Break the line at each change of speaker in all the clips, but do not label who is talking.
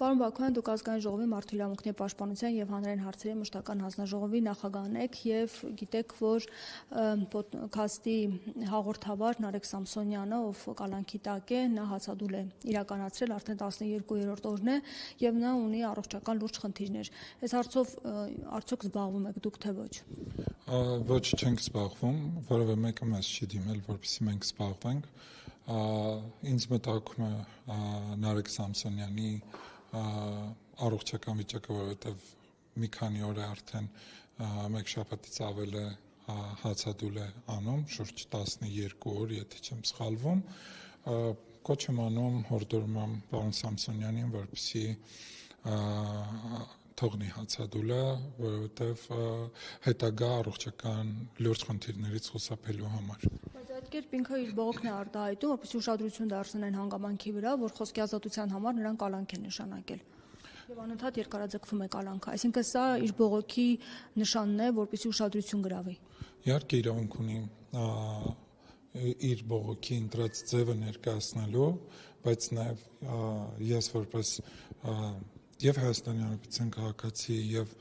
Պարոն Բաքոյան, դուք ազգային ժողովի մարդու իրավունքների պաշտպանության եւ հանրային հարցերի մշտական հանձնաժողովի նախագահն եք եւ գիտեք, որ podcast-ի հաղորդավար Նարեկ Սամսոնյանը, ով կալանքի տակ է, նա հացադուլ է իրականացրել արդեն 12-րդ օրն է եւ նա ունի առողջական լուրջ խնդիրներ։ Այս հարցով արդյոք զբաղվում եք դուք թե ոչ։
Ոչ, չենք զբաղվում, որովհետեւ մեկը մեզ չի դիմել, որպեսզի մենք զբաղվենք։ Ինձ մտածում է Նարեկ Սամսոնյանի առողջական վիճակը, որովհետև մի քանի օր է արդեն մեկ շաբաթից ավել է հացադուլ է անում, շուրջ 12 օր, եթե չեմ սխալվում, կոչ եմ անում, հորդորում եմ պարոն Սամսոնյանին, որպեսզի թողնի հացադուլը, որովհետև հետագա առողջական լուրջ խնդիրներից խուսափելու համար։
Բայց այդ կերպ ինքը իր բողոքն է արտահայտում, որպեսզի ուշադրություն դարձնեն հանգամանքի վրա, որ խոսքի ազատության համար նրան կալանք է նշանակել։ Եվ անընդհատ երկարաձգվում է կալանքը, այսինքն սա իր բողոքի նշանն է, որպեսզի ուշադրություն գրավի։
Իհարկե իրավունք ունի իր բողոքի ընտրած ձևը ներկայացնելու, բայց նաև ես որպես եւ Հայաստանի Հանրապետության քաղաքացի եւ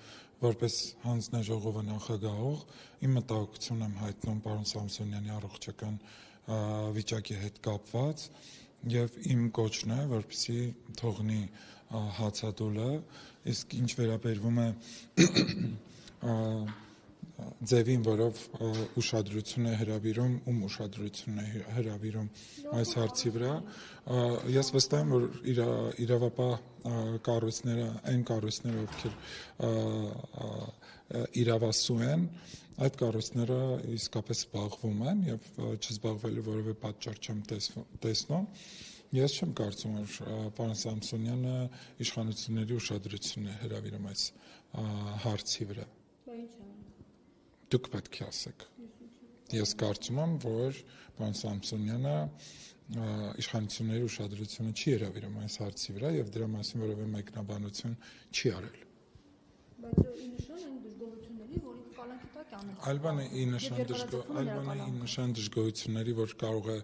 որպես հանձնաժողովի նախագահող իմ մտահոգությունն եմ հայտնում պարոն Սամսոնյանի առողջական վիճակի հետ կապված եւ իմ կոչն է, որպեսզի թողնի հացադուլը, իսկ ինչ վերաբերվում է ձևին, որով ուշադրություն է հրավիրում, ուշադրություն է հրավիրում այս հարցի վրա, ես վստահ եմ, որ իրավապահ կառույցները, այն կառույցները, ովքեր իրավասու են, այդ կառույցները իսկապես զբաղվում են եւ չզբաղվելու որևէ պատճառ չեմ տեսնում։ Ես չեմ կարծում, որ պարոն Սամսոնյանը իշխանությունների ուշադրությունն է հրավիրում այս հարցի վրա։ Դուք պետք է ասեք։ Ես կարծում եմ, որ պարոն Սամսոնյանը իշխանությունների ուշադրությունը չի հրավիրում այս հարցի վրա եւ դրա մասին որևէ մեկնաբանություն չի արել։
Բայց ի նշան այն դժգոհությունների, որ ինքը կալանքի տակ է անում։
Այլ բան է ի նշան դժգոհությունների, որ կարող է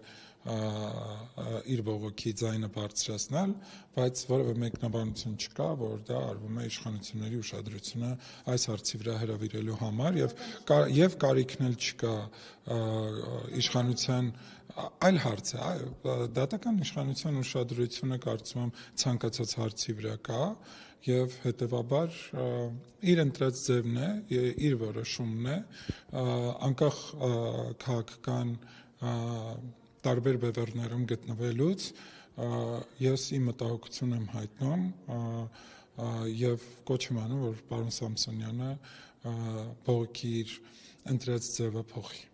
իր բողոքի ձայնը բարձրացնել, բայց որևէ մեկնաբանություն չկա, որ դա արվում է իշխանությունների ուշադրությունը այս հարցի վրա հրավիրելու համար եւ կարիքն էլ չկա իշխանության այլ հարց է, դատական իշխանության ուշադրությունը կարծում եմ ցանկացած հարցի վրա կա եւ հետեւաբար իր ընտրած ձևն է, իր որոշումն է, անկախ քաղաքական տարբեր բևեռներում գտնվելուց ես իմ մտահոգությունն եմ հայտնում եւ կոչ եմ անում, որ պարոն Սամսոնյանը բողոքի իր ընտրած ձևը փոխի։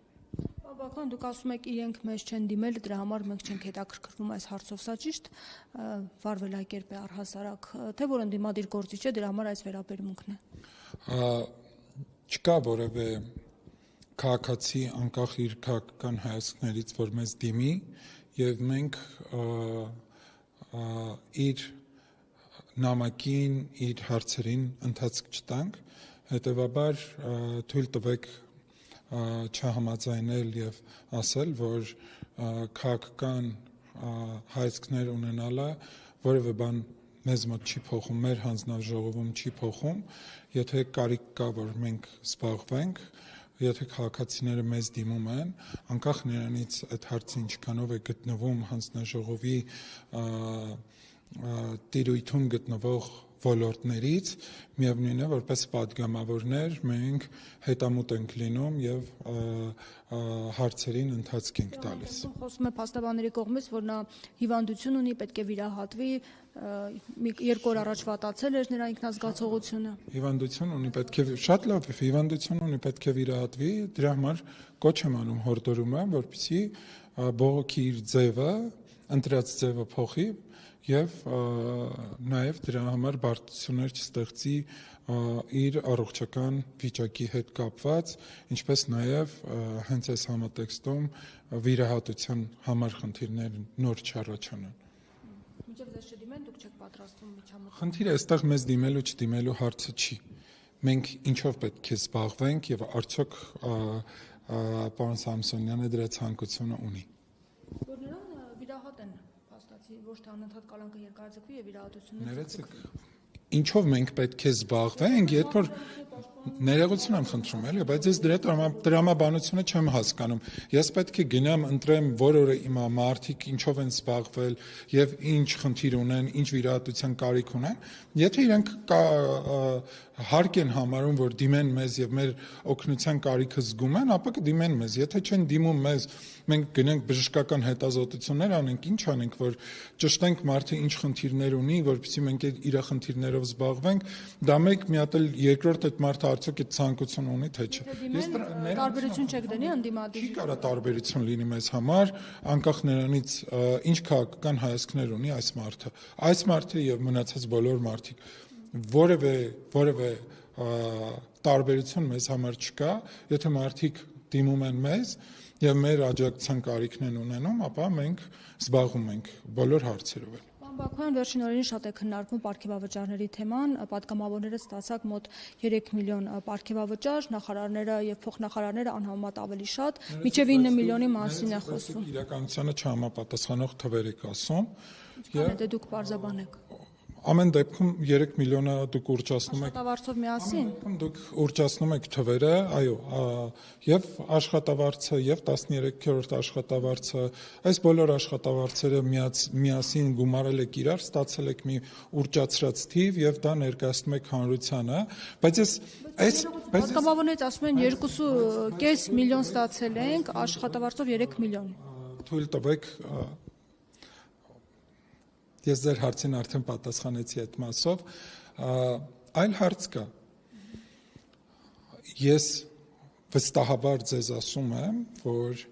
Բաքոյան, դուք ասում եք իրենք մեզ չեն դիմել, դրա համար մենք չենք հետաքրքրվում այս հարցով, սա ճիշտ վարվելակերպ է առհասարակ, թե որ ընդդիմադիր գործիչ է, դրա համար այս վերաբերմունքն է։
Չկա որևէ քաղաքացի անկախ իր քաղաքական հայացքներից, որ մեզ դիմի եւ մենք իր նամակին, իր հարցերին ընթացք չտանք, հետեւաբար թույլ տվեք չհամաձայնել եւ ասել, որ քաղաքական հայացքներ ունենալը որևէ բան մեզ մոտ չի փոխում, մեր հանձնաժողովում չի փոխում, եթե կարիք կա, որ մենք զբաղվենք, եթե քաղաքացիները մեզ դիմում են, անկախ նրանից այդ հարցը ինչքանով է գտնվում հանձնաժողովի տիրույթում գտնվող ոլորտներից, միևնույն է, որպես պատգամավորներ մենք հետամուտ ենք լինում եւ հարցերին ընթացք ենք տալիս։
Խոսվում է փաստաբանների կողմից, որ նա հիվանդություն ունի, պետք է վիրահատվի, երկու օր առաջ վատացել էր նրա ինքնազգացողությունը։
Հիվանդություն ունի, պետք է շատ լավ, հիվանդություն ունի, պետք է վիրահատվի, դրա համար կոչ եմ անում, հորդորում եմ, որպեսզի բողոքի իր ձևը, ընտրած ձևը փոխի եւ նաեւ դրա համար բարդություններ չստեղծի իր առողջական վիճակի հետ կապված, ինչպես նաեւ հենց այս համատեքստում վիրահատության համար խնդիրներ նոր չառաջանան։
Մինչեւ ձեզ չդիմեն, դուք չեք պատրաստվում միջամտել։
Խնդիրը այստեղ մեզ դիմելու չդիմելու հարցը չի։ Մենք ինչով պետք է զբաղվենք եւ արդյոք պարոն Սամսոնյանը դրա ցանկությունը ունի։
Որ նրան վիրահատեն Փաստացի ոչ թե անընդհատ կալանքը երկարաձգվի եւ իրադարձությունները
Ներեցեք, ինչով մենք պետք է զբաղվենք, երբ որ ներողություն եմ խնդրում, էլի, բայց ես դրա տրամաբանությունը չեմ հասկանում։ Ես պետք է գնամ ընտրեմ, որ օրը իմ մարդիկ ինչով են զբաղվել եւ ինչ խնդիր ունեն, ինչ վիրահատության կարիք ունեն։ Եթե իրենք հարկ են համարում, որ դիմեն մեզ եւ մեր օգնության կարիքը զգում են, ապա կդիմեն մեզ։ Եթե չեն դիմում մեզ, մենք գնենք բժշկական հետազոտություններ անենք, ինչ անենք, որ ճշտենք մարդը ինչ խնդիրներ ունի, որպեսզի մենք իր խնդիրներով զբաղվենք, դա մեկ մի հատ էլ երկրորդ այդ մարդը արդյոք այդ ցանկություն ունի թե չէ։
Տարբերություն չեք դնի ընդդիմադիր։
Չի կարա տարբերություն լինի մեզ համար, անկախ նրանից ինչ քաղաքական հայացքներ ունի այս մարդը։ Այս մարդը եւ մնացած բոլոր մարդիկ որևէ տարբերություն մեզ համար չկա, եթե մարդիկ դիմում են մեզ եւ մեր աջակցության կարիքն են ունենում, ապա մենք զբաղվում ենք բոլոր հարցերով։
Բաքվյան վերջին օրերին շատ է քննարկվում պարգևավճարների թեման, պատգամավորները ստացած մոտ 3 միլիոն պարգևավճար, նախարարները եւ փոխնախարարները անհամեմատ ավելի շատ, մինչեւ 9 միլիոնի մասին է խոսվում։
Իրականությանը չհամապատասխանող թվեր եք ասում։
Եվ դուք պարզաբանեք։
Ամեն դեպքում 3 միլիոնը դուք ուրճացնում եք։
Աշխատավարձով միասին։
Դուք ուրճացնում եք թվերը, այո, եւ աշխատավարձը եւ 13-րդ աշխատավարձը, այս բոլոր աշխատավարձերը միասին գումարել եք իրար, ստացել եք մի ուրճացրած թիվ եւ դա ներկայացնում եք հանրությանը, բայց այս
պատգամավորներից ասում են 2.5 միլիոն ստացել ենք, աշխատավարձով 3 միլիոն։
Թույլ տվեք Ես ձեր հարցին արդեն պատասխանեցի այդ մասով, այլ հարց կա։ Ես վստահաբար ձեզ ասում եմ, որ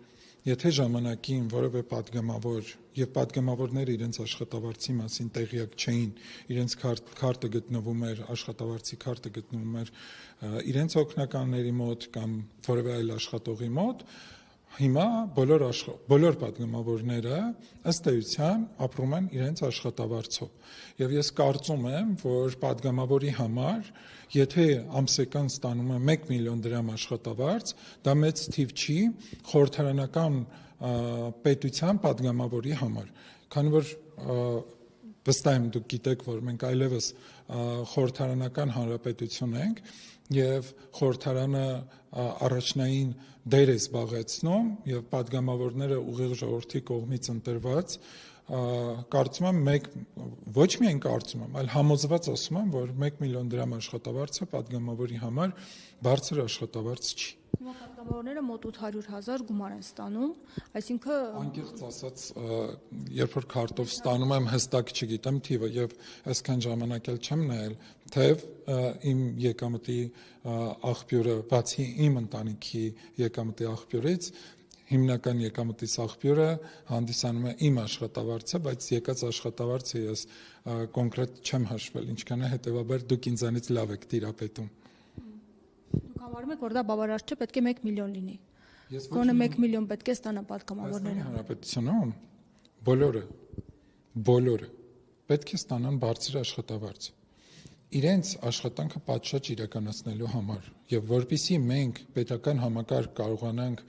եթե ժամանակին որևէ պատգամավոր եւ պատգամավորները իրենց աշխատավարձի մասին տեղյակ չէին, իրենց քարտը գտնվում էր, աշխատավարձի քարտը գտնվում էր իրենց օգնականների մոտ կամ որևէ այլ աշխատողի մոտ, Հիմա բոլոր պատգամավորները ըստ էության ապրում են իրենց աշխատավարձով եւ ես կարծում եմ, որ պատգամավորի համար, եթե ամսական ստանում է 1 միլիոն դրամ աշխատավարձ, դա մեծ թիվ չի խորհրդարանական պետության պատգամավորի համար, քանի որ վստահ եմ դուք գիտեք, որ մենք այլևս խորհրդարանական հանրապետություն ենք եւ խորհրդարանը առաջնային դեր է զբաղեցնում եւ պատգամավորները ուղիղ ժողովրդի կողմից ընտրված կարծում եմ ոչ միայն կարծում եմ, այլ համոզված ասում եմ, որ 1 միլիոն դրամ աշխատավարձը պատգամավորի համար բարձր աշխատավարձ չի։
Պատգամավորները մոտ 800,000 գումար են ստանում, այսինքն
անկեղծ ասած, երբ որ քարտով ստանում եմ, հստակ չգիտեմ թիվը եւ այսքան ժամանակ էլ չեմ նայել, թեև իմ եկամտի աղբյուրը, բացի իմ ընտանիքի եկամտի աղբյուրից, հիմնական եկամտի աղբյուրը հանդիսանում է իմ աշխատավարձը, բայց եկած աշխատավարձը ես կոնկրետ չեմ հաշվել, ինչքան է հետեւաբար դուք ինձանից լավ եք տիրապետում։
Դուք համարում եք, որ դա բավարար չէ, պետք է 1 միլիոն լինի։ Գոնե 1 միլիոն պետք է ստանա պատգամավորները։
Հանրապետությունում բոլորը պետք է ստանան բարձր աշխատավարձ։ Իրենց աշխատանքը պատշաճ իրականացնելու համար եւ որpիսի մենք պետական համակարգ կարողանանք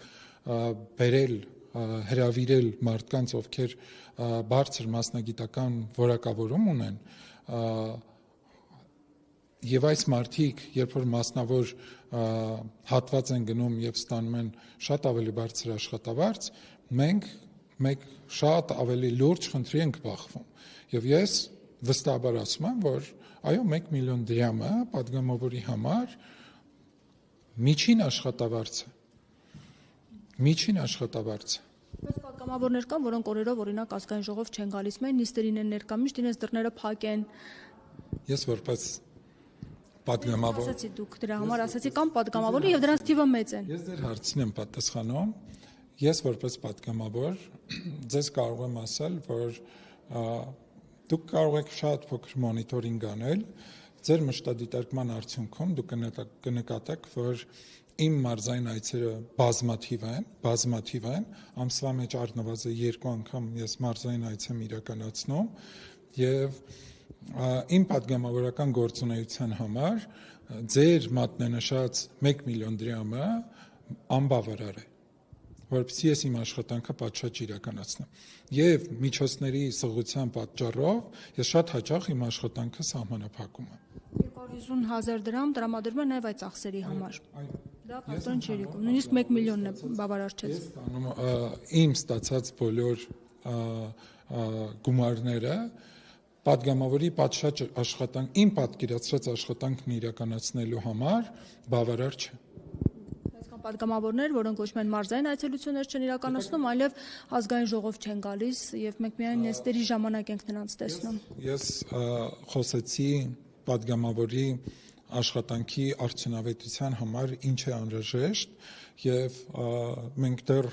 բերել հրավիրել մարդկանց, ովքեր բարձր մասնագիտական որակավորում ունեն, եւ այս մարդիկ, երբ որ մասնավոր հատված են գնում եւ ստանում են շատ ավելի բարձր աշխատավարձ, մենք շատ ավելի լուրջ խնդրի ենք բախվում։ Եվ ես վստահաբար ասում եմ, որ այո, 1 միլիոն դրամը պատգամավորի համար միջին աշխատավարձը։
Բայց պատգամավորներ կան, որոնք օրերով օրինակ ազգային ժողով չեն գալիս, մեն նիստերին են ներկա, միշտ իրենց դռները փակ են։
Ես որպես պատգամավոր
ասացի դուք դրա համար ասացի կամ պատգամավորը եւ դրանց թիվը մեծ են։
Ես ձեր հարցին եմ պատասխանում։ Ես որպես պատգամավոր ձեզ կարող եմ ասել, որ դուք կարող եք շատ փոքր մոնիտորինգ անել, ձեր մշտադիտարկման արդյունքում դուք կնկատեք, որ իմ մարզային այցերը բազմաթիվ են, ամսվա մեջ առնվազն 2 անգամ ես մարզային այց եմ իրականացնում եւ իմ պատգամավորական գործունեության համար ձեր մատնանշած 1 միլիոն դրամը անբավարար է, որպեսզի ես իմ աշխատանքը պատշաճ իրականացնեմ։ Եվ միջոցների սղության պատճառով ես շատ հաճախ իմ աշխատանքը սահմանափակում եմ։
250,000 դրամ տրամադրում է նաև այդ ծախսերի համար։ Դա պատրոն չի եկում, նույնիսկ 1 միլիոնն է բավարարչեց։
Ես ստանում իմ ստացած բոլոր գումարները падգամավորի պատշաճ աշխատանք, իմ պատկերացրած աշխատանքն իրականացնելու համար բավարար չէ։
Այսքան падգամավորներ, որոնք ոչ միայն մարզային այցելություններ չեն իրականացնում, այլև ազգային ժողով չեն գալիս եւ մենք միայն նեստերի ժամանակ ենք նրանց տեսնում։
Ես խոսեցի падգամավորի աշխատանքի արդյունավետության համար ինչ է անհրաժեշտ եւ մենք դեռ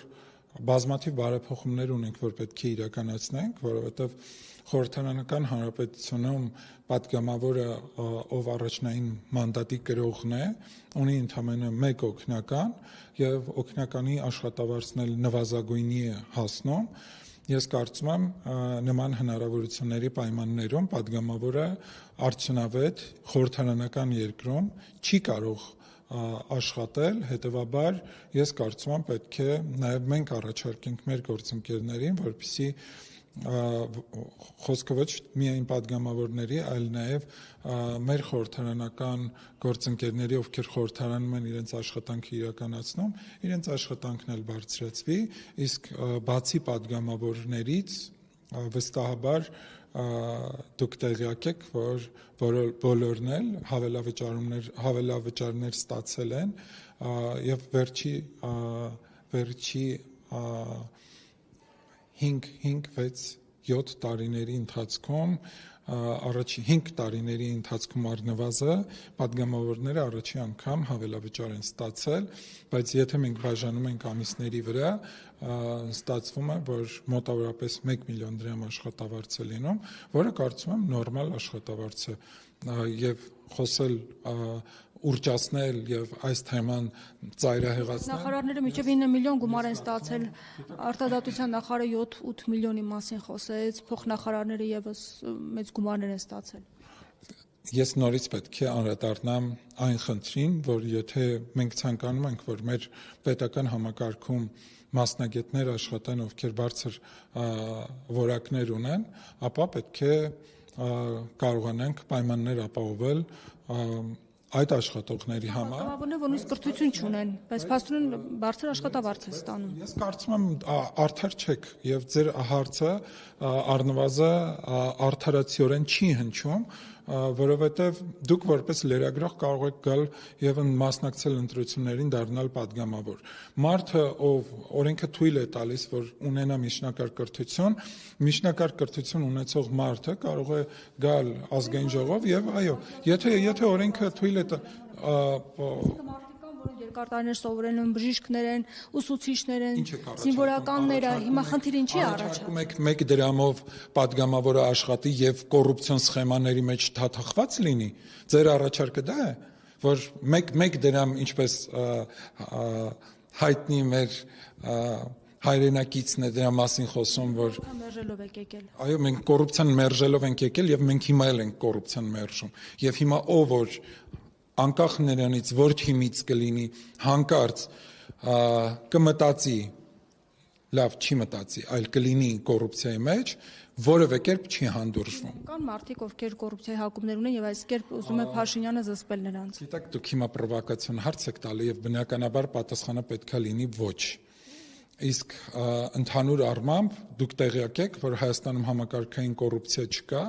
բազմաթիվ բարեփոխումներ ունենք, որ պետք է իրականացնենք, որովհետեւ խորհրդարանական հանրապետությունում падգամավորը, ով առաջնային մանդատի կրողն է, ունի ընդամենը 1 օգնական եւ օգնականի աշխատավարձն էլ նվազագույնի է հասնում։ Ես կարծում եմ նման հնարավորությունների պայմաններում падգամավորը արդյունավետ խորհրդարանական երկրում չի կարող աշխատել, հետեւաբար ես կարծում եմ պետք է նաեւ մենք առաջարկենք մեր գործընկերներին, որպեսզի խոսքը ոչ միայն падգամավորների, այլ նաեւ մեր խորհրդարանական գործընկերների, ովքեր խորհրդարանում են իրենց աշխատանքը իրականացնում, իրենց աշխատանքն էլ բարձրացվի, իսկ բացի падգամավորներից վստահաբար դուք տեղյակ եք, որ բոլորն էլ հավելավճարներ ստացել են եւ վերջի 5-6-7 տարիների ընթացքում առաջի 5 տարիների ընթացքում առնվազն падգամավորները առաջի անգամ հավելավճար են ստացել, բայց եթե մենք բաժանում ենք ամիսների վրա, ստացվում է, որ մոտավորապես 1 միլիոն դրամ աշխատավարձ է լինում, որը կարծում եմ նորմալ աշխատավարձ է եւ խոսել ուրճացնել եւ այս թեման ծայրահեղացնել։
Նախարարները մինչեւ 9 միլիոն գումար են ստացել, արտադատության նախարարը 7-8 միլիոնի մասին խոսեց, փոխնախարարները եւս մեծ գումարներ են ստացել։
Ես նորից պետք է անդրադառնամ այն խնդրին, որ եթե մենք ցանկանում ենք, որ մեր պետական համակարգում մասնագետներ աշխատեն, ովքեր բարձր որակներ ունեն, ապա պետք է կարողանանք պայմաններ ապահովել այդ աշխատողների համար։
Պատգամավորներ, որ նույնիսկ կրթություն չունեն, բայց փաստորեն բարձր աշխատավարձ է ստանում։
Ես կարծում եմ արդար չեք եւ ձեր հարցը առնվազն արդարացիորեն չի հնչում, որովհետեւ դուք որպես լրագրող կարող եք գալ եւ մասնակցել ընտրություններին, դառնալ падգամավոր։ Մարդը, ով օրենքը թույլ է տալիս, որ ունենա միջնակարգ կրթություն ունեցող մարդը կարող է գալ ազգային ժողով եւ այո, եթե օրենքը թույլ է
երկար տարիներ սովորել են, բժիշկներ են, ուսուցիչներ են, զինվորականներ, հիմա խնդիր ինչի առաջարկում
եք 1 դրամով падգամավորը աշխատի եւ կոռուպցիոն սխեմաների մեջ թաթախված լինի։ Ձեր առաջարկը դա է, որ 1 դրամ, ինչպես հայտնի մեր հայրենակիցն է դրա մասին խոսում, որ
մերժելով եք եկել։
Այո, մենք կոռուպցիան մերժելով ենք եկել եւ մենք հիմա էլ ենք կոռուպցիան մերժում։ Եվ հիմա ով որ անկախ նրանից որ թիմից կլինի, հանկարծ կմտածի, լավ չի մտածի, այլ կլինի կոռուպցիայի մեջ, որևէ կերպ չի հանդուրժվում։
Կան մարդիկ, ովքեր կոռուպցիայի հակումներ ունեն եւ այս կերպ ուզում է Փաշինյանը զսպել նրանց։
Գիտեք, դուք հիմա պրովոկացիոն հարց եք տալի եւ բնականաբար պատասխանը պետքա լինի ոչ։ Իսկ ընդհանուր առմամբ դուք տեղյակ եք, որ Հայաստանում համակարգային կոռուպցիա չկա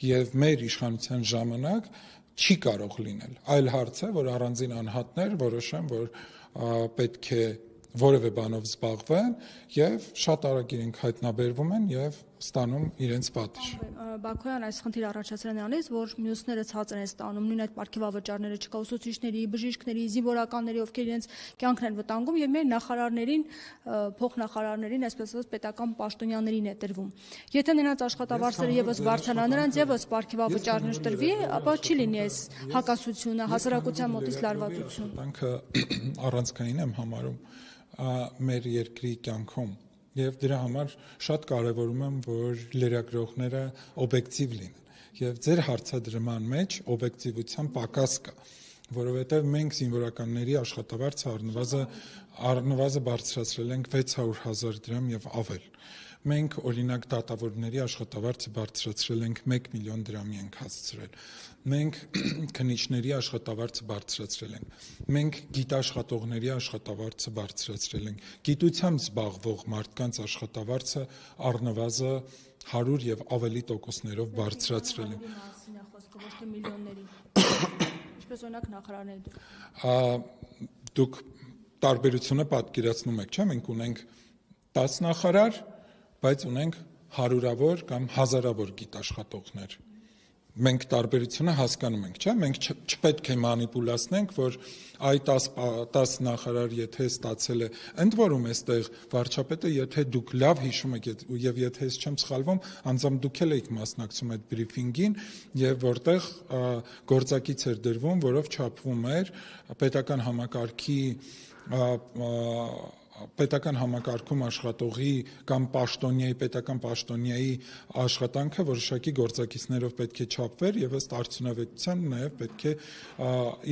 եւ մեր իշխանության ժամանակ չի կարող լինել։ Այլ հարց է, որ առանձին անհատներ որոշեն, որ պետք է որևէ բանով զբաղվեն եւ շատ արագ իրենք հայտնաբերվում են եւ ստանում իրենց պատիժը։
Բաքոյան այս խնդիրը առաջացրել է նրանից, որ մյուսները ցածր են ստանում, նույն այդ պարգևավճարները չկա ուսուցիչների, բժիշկների, զինվորականների, ովքեր իրենց կյանքն են վտանգում եւ մեր նախարարներին, փոխնախարարներին, այսպես ասած պետական պաշտոնյաներին է տրվում։ Եթե նրանց աշխատավարձերը եւս բարձրանա, նրանց եւս պարգևավճարներ տրվի, ապա չի լինի այս հակասությունը, հասարակության մոտից լարվածություն։
Տանքը առանցքային եմ համարում մեր երկրի կյանքում եւ դրա համար շատ կարեւորում եմ, որ լրագրողները օբյեկտիվ լինեն եւ ձեր հարցադրման մեջ օբյեկտիվության պակաս կա, որովհետև մենք զինվորականների աշխատավարձը առնվազն բարձրացրել ենք 600,000 դրամ եւ ավել։ Մենք օրինակ դատավորների աշխատավարձը բարձրացրել ենք 1 միլիոն դրամի ենք հասցրել։ Մենք քննիչների աշխատավարձը բարձրացրել ենք։ Մենք գիտաշխատողների աշխատավարձը բարձրացրել ենք։ Գիտությամբ զբաղվող մարդկանց աշխատավարձը առնվազն 100 եւ ավելի տոկոսներով բարձրացրել ենք։
Ոչ թե միլիոնների։ Ինչպես օրինակ նախարարների։
Դուք տարբերությունը պատկերացնում եք, չէ՞, մենք ունենք 10 նախարար, բայց ունենք հարյուրավոր կամ հազարավոր գիտաշխատողներ։ Մենք տարբերությունը հասկանում ենք, չէ՞, մենք չպետք է մանիպուլացնենք, որ այ 10 նախարար եթե ստացել է, ընդ որում այստեղ վարչապետը, եթե դուք լավ հիշում եք եւ եթե ես չեմ սխալվում, անձամբ դուք էլ եք մասնակցում այդ բրիֆինգին եւ որտեղ գործակից էր դրվում, որով չափվում էր պետական համակարգում աշխատողի կամ պետական պաշտոնյայի աշխատանքը որոշակի գործակիցներով պետք է չափվեր եւ ըստ արդյունավետության նաեւ պետք է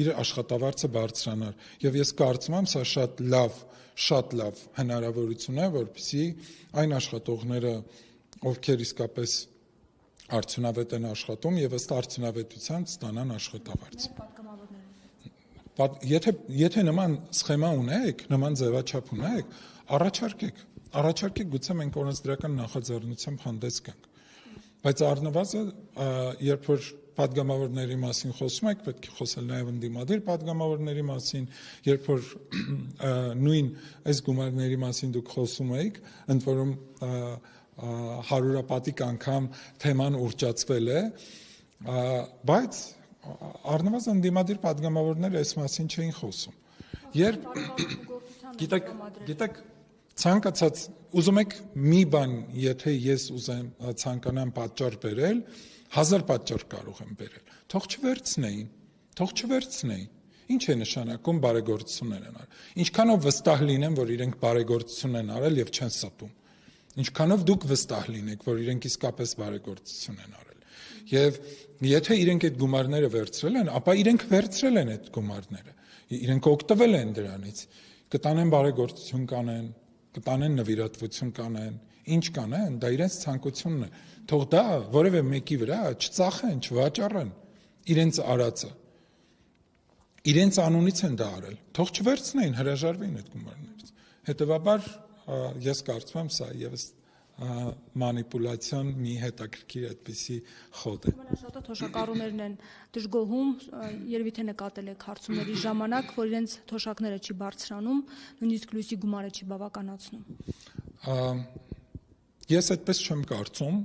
իր աշխատավարձը բարձրանար եւ ես կարծում եմ սա շատ լավ հնարավորություն է որպեսզի այն աշխատողները ովքեր իսկապես արդյունավետ են աշխատում եւ ըստ արդյունավետության ստանան աշխատավարձ։ Եթե նման սխեմա ունեք, նման ձևաչափ ունեք, առաջարկեք, գուցե մենք օրենսդրական նախաձեռնությամբ հանդես գանք։ Բայց առնվազն, երբ որ падգամավորների մասին խոսում եք, պետք է խոսել նաև ընդդիմադիր падգամավորների մասին, երբ որ նույն այս գումարների մասին դուք խոսում եք, ընդ որում հարյուրապատիկ անգամ թեման ուռճացվել է, բայց առնվազն ընդդիմադիր падգամավորները այս մասին չէին խոսում։ Գիտեք, ցանկացած ուզում եք մի բան, եթե ես ցանկանամ պատճառ բերել, 1000 պատճառ կարող եմ բերել։ Թող չվերցնեին։ Ինչ է նշանակում բարեգործություններ են արել։ Ինչքանով վստահ լինեն, որ իրենք բարեգործություն են արել եւ չեն ստում։ Ինչքանով դուք վստահ լինեք, որ իրենք իսկապես բարեգործություն են արել։ Եվ եթե իրենք այդ գումարները վերցրել են, ապա իրենք վերցրել են այդ գումարները։ Իրենք օգտվել են դրանից։ Կտանեն բարեգործություն կանեն, կտանեն նվիրատվություն կանեն, ինչ կանեն, դա իրենց ցանկությունն է։ Թող դա որևէ մեկի վրա չծախեն, չվաճառեն իրենց արածը։ Իրենց անունից են դա արել։ Թող չվերցնեին, հրաժարվեին այդ գումարներից։ Հետևաբար ես կարծում եմ սա եւս մանիպուլացիոն մի հետաքրքիր այդպիսի խոտ է։
Շատ թոշակառուներն են դժգոհում, երևի թե նկատել եք հարցումների ժամանակ, որ իրենց թոշակները չի բարձրանում, նույնիսկ լույսի գումարը չի բավականացնում։
Ես այդպես չեմ կարծում,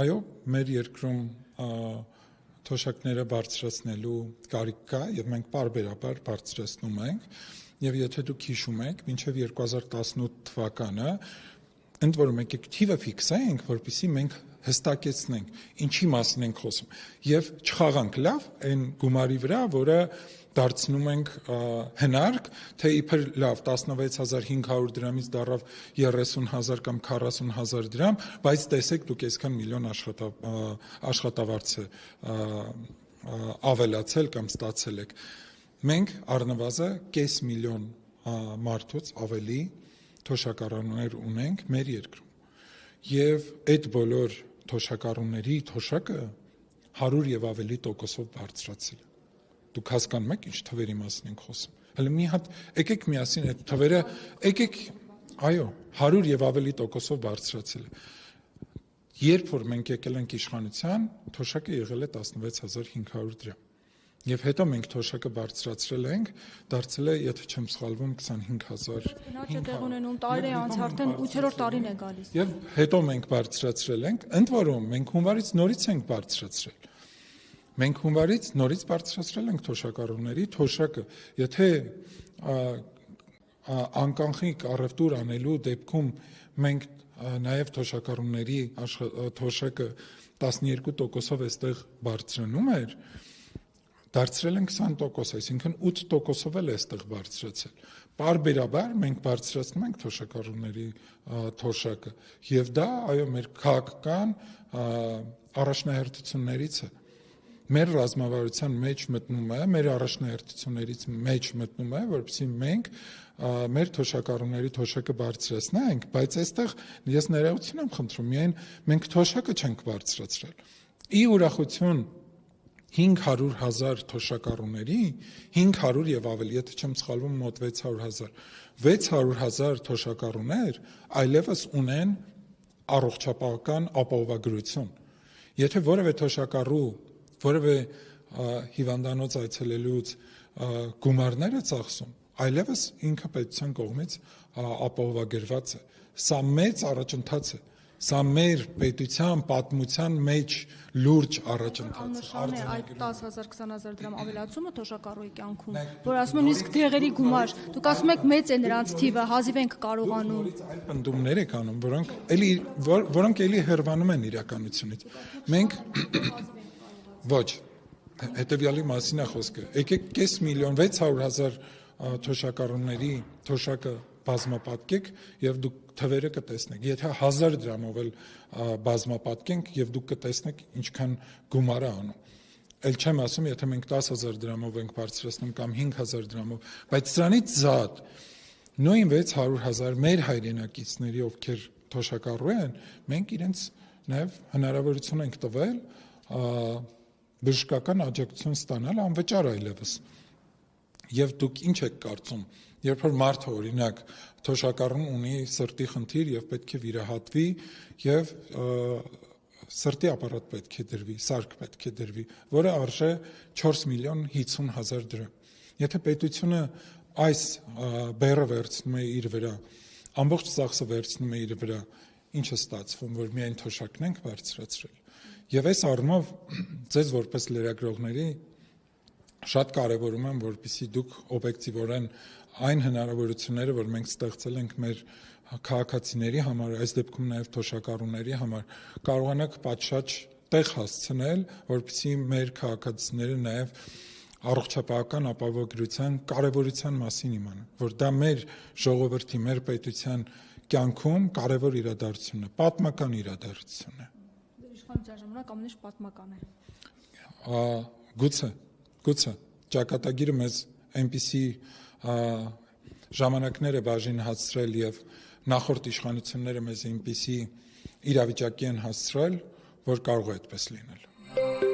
այո, մեր երկրում թոշակները բարձրացնելու կարիք կա եւ մենք պարբերաբար բարձրացնում ենք եւ եթե դուք հիշում եք, մինչեւ 2018 թվականը ընդ որում եկեք թիվը ֆիքսենք, որպեսզի մենք հստակեցնենք ինչի մասին ենք խոսում եւ չխաղանք լավ այն գումարի վրա, որը դարձնում ենք հնարք, թե իբր լավ 16500 դրամից դառավ 30000 կամ 40000 դրամ, բայց տեսեք դուք այսքան միլիոն աշխատավարձ է ավելացել կամ ստացել եք։ Մենք առնվազն կես միլիոն մարդուց ավելի թոշակառուներ ունենք մեր երկրում եւ այդ բոլոր թոշակառուների թոշակը 100 եւ ավելի տոկոսով բարձրացել է։ Դուք հասկանում եք ինչ թվերի մասին ենք խոսում։ Հələ մի հատ եկեք միասին այդ թվերը այո 100 եւ ավելի տոկոսով բարձրացել է։ Երբ որ մենք եկել ենք իշխանության, թոշակը եղել է 16500 դրամ։ Եվ հետո մենք թոշակը բարձրացրել ենք, դարձել է, եթե չեմ սխալվում, 25000։
Գնաճը տեղ ունենում տարի անց արդեն 8-րդ տարին է գալիս։
Եվ հետո մենք բարձրացրել ենք, ընդ որում մենք հունվարից նորից ենք բարձրացրել։ Մենք հունվարից նորից բարձրացրել ենք թոշակառուների թոշակը, եթե անկանխիկ առևտուր անելու դեպքում մենք նաև թոշակառուների թոշակը 12%-ով այստեղ բարձրանում էր, դարձրել են 20%, այսինքն 8%-ով էլ է այստեղ բարձրացել։ Պարբերաբար մենք բարձրացնում ենք թոշակառուների թոշակը, եւ դա այո մեր քաղաքական առաջնահերթություններից է։ մեր ռազմավարության մեջ մտնում է, մեր առաջնահերթություններից մեջ մտնում է, որպեսզի մենք մեր թոշակառուների թոշակը բարձրացնենք, բայց այստեղ ես ներողություն եմ խնդրում, միայն մենք թոշակը չենք բարձրացրել։ Ի ուրախություն 500,000 թոշակառուների, 500 եւ ավելի, եթե չեմ սխալվում, մոտ 600,000 թոշակառուներ այլևս ունեն առողջապահական ապահովագրություն։ Եթե որևէ թոշակառու որևէ հիվանդանոց այցելելուց գումարներ է ծախսում, այլևս ինքը պետության կողմից ապահովագրված է։ Սա մեծ առաջընթաց է։ Սա մեր պետության պատմության մեջ լուրջ առաջընթաց է։
Աննշան է այդ 10,000, 20,000 դրամ ավելացումը թոշակառուի կյանքում, որ ասում են իսկ դեղերի գումար։ Դուք ասում եք մեծ է նրանց թիվը, հազիվ ենք կարողանում։
Այլ պնդումներ եք անում, որոնք էլի հեռանում են իրականությունից։ Մենք ոչ, հետևյալի մասին է խոսքը։ Եկեք 5,600,000 թոշակառուների թոշակը բազմապատկեք եւ դուք թվերը կտեսնեք։ Եթե 1000 դրամով էլ բազմապատկենք եւ դուք կտեսնեք ինչքան գումար է անում։ Էլ չեմ ասում, եթե մենք 10,000 դրամով ենք բարձրացնում կամ 5,000 դրամով, բայց սրանից զատ նույն 600,000 մեր հայրենակիցների, ովքեր թոշակառու են, մենք իրենց նաեւ հնարավորություն ենք տվել բժշկական աջակցություն ստանալ անվճար այլևս։ Եվ դուք ինչ եք կարծում, երբ որ մարդը օրինակ թոշակառուն ունի սրտի խնդիր եւ պետք է վիրահատվի եւ սրտի ապարատ պետք է դրվի, սարք պետք է դրվի, որը արժե 4,50,000 դրամ։ Եթե պետությունը այս բեռը վերցնում է իր վրա, ամբողջ ծախսը վերցնում է իր վրա, ինչ է ստացվում, որ միայն թոշակն ենք բարձրացրել։ Եվ այս առումով ձեզ որպես լրագրողների շատ կարևորում եմ, որպեսզի դուք օբյեկտիվորեն այն հնարավորությունները, որ մենք ստեղծել ենք մեր քաղաքացիների համար, այս դեպքում նաև թոշակառուների համար, կարողանաք պատշաճ տեղ հասցնել, որպեսզի մեր քաղաքացիները նաև առողջապահական ապահովագրության կարևորության մասին իմանան, որ դա մեր ժողովրդի, մեր պետության կյանքում կարևոր իրադարձություն է, պատմական իրադարձություն է։
Իշխանության ժամանակ ամեն ինչ պատմական է։
Գուցե ճակատագիրը մեզ այնպիսի ժամանակներ է բաժին հասցրել եւ նախորդ իշխանությունները մեզ այնպիսի իրավիճակի են հասցրել, որ կարող է այդպես լինել։